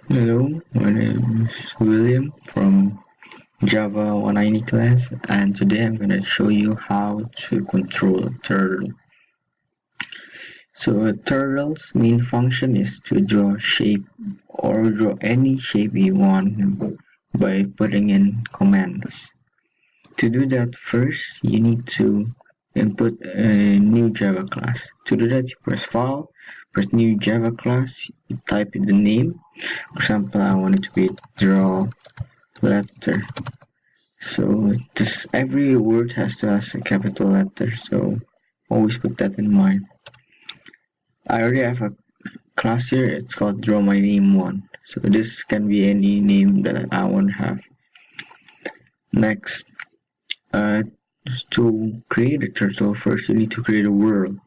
Hello, my name is William from Java 190 class, and today I'm going to show you how to control a turtle. So a turtle's main function is to draw a shape or draw any shape you want by putting in commands. To do that, first you need to input a new Java class. To do that, you press File, press New Java class, you type in the name. For example, I want it to be draw letter. So this every word has to have a capital letter, so always put that in mind. I already have a class here, it's called draw my name one. So this can be any name that I want to have. Next, to create a turtle, first you need to create a world.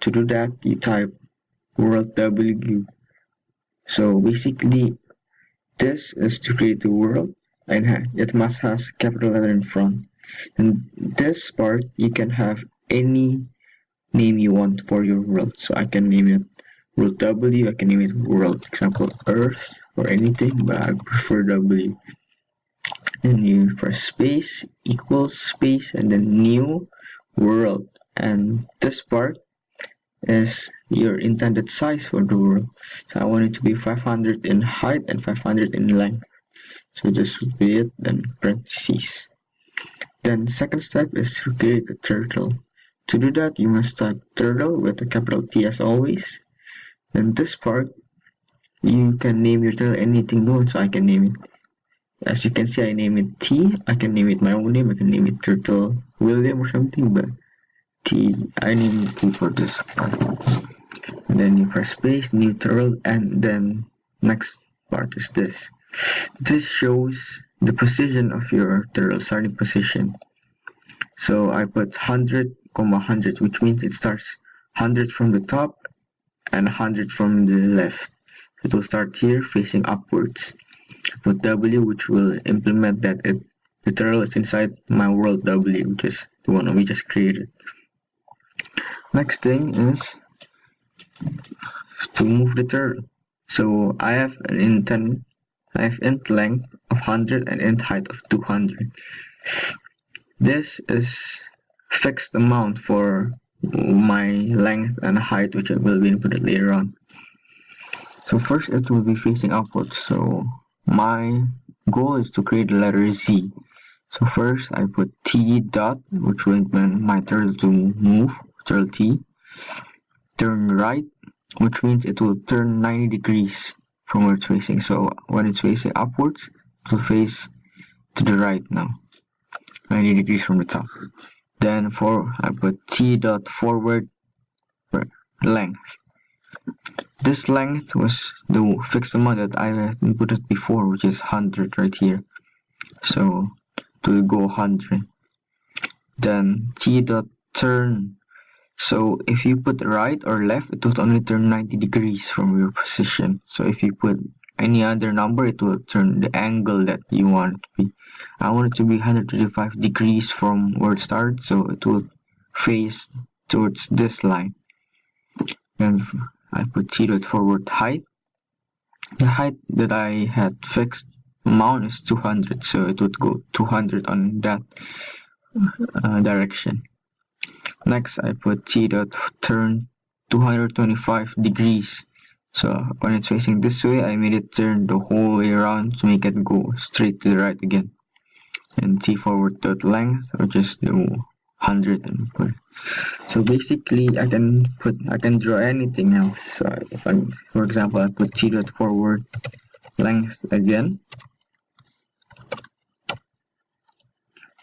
To do that, you type world W. So basically, this is to create a world, and it must have capital letter in front. And this part, you can have any name you want for your world. So I can name it world W, I can name it world, example Earth or anything, but I prefer W. And you press space equals space and then new world, and this part is your intended size for the world. So I want it to be 500 in height and 500 in length. So this would be it, then parentheses. Then second step is to create a turtle. To do that, you must type turtle with a capital T as always. Then this part, you can name your turtle anything you want, so I can name it. As you can see, I name it T. I can name it my own name. I can name it Turtle William or something, but I name it T for this part. And then you press space, new turtle, and then next part is this. This shows the position of your turtle, starting position. So I put 100, 100, which means it starts 100 from the top and 100 from the left. It will start here facing upwards. Put W, which will implement that the turtle is inside my world W, which is the one we just created. Next thing is to move the turtle. So I have int length of 100 and int height of 200. This is fixed amount for my length and height, which will be inputted later on. So first it will be facing upwards. So my goal is to create the letter Z. So first I put T dot, which will implement my turtle to move, turtle T. Turn right, which means it will turn 90 degrees from where it's facing. So when it's facing upwards, it will face to the right now, 90 degrees from the top. Then I put T dot forward length. This length was the fixed amount that I had inputted before, which is 100 right here. So it will go 100. Then T dot turn. So if you put right or left, it will only turn 90 degrees from your position. So if you put any other number, it will turn the angle that you want it to be. I want it to be 135 degrees from where it started, so it will face towards this line. Then I put T dot forward height. The height that I had fixed amount is 200, so it would go 200 on that direction. Next, I put T dot turn 225 degrees. So when it's facing this way, I made it turn the whole way around to make it go straight to the right again. And T forward dot length, or just do 100 and put. So basically, I can draw anything else. So if for example, I put T dot forward length again,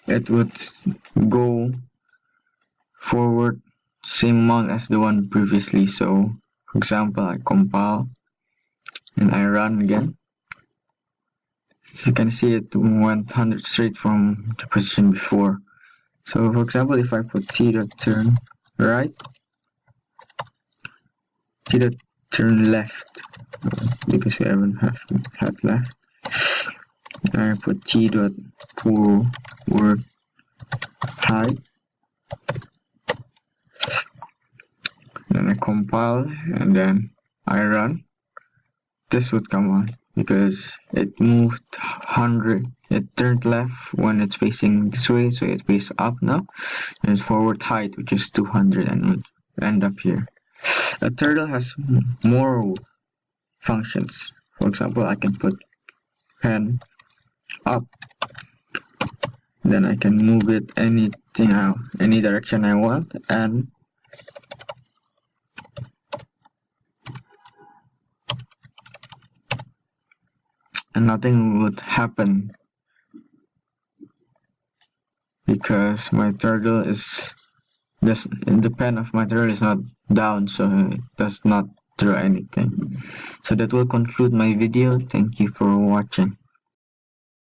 it would go forward same amount as the one previously. So for example, I compile and I run again. As you can see, it went 100 straight from the position before. So for example, if I put T dot turn right, T dot turn left, because we haven't had left, I put T dot forward height, then I compile and then I run. this would come on because it moved 100. It turned left when it's facing this way, so it faces up now, and its forward height, which is 200, and would end up here. A turtle has more functions. For example, I can put pen up, then I can move it any direction I want, and nothing would happen because my turtle is the pen of my turtle is not down, so it does not draw anything. So that will conclude my video. Thank you for watching.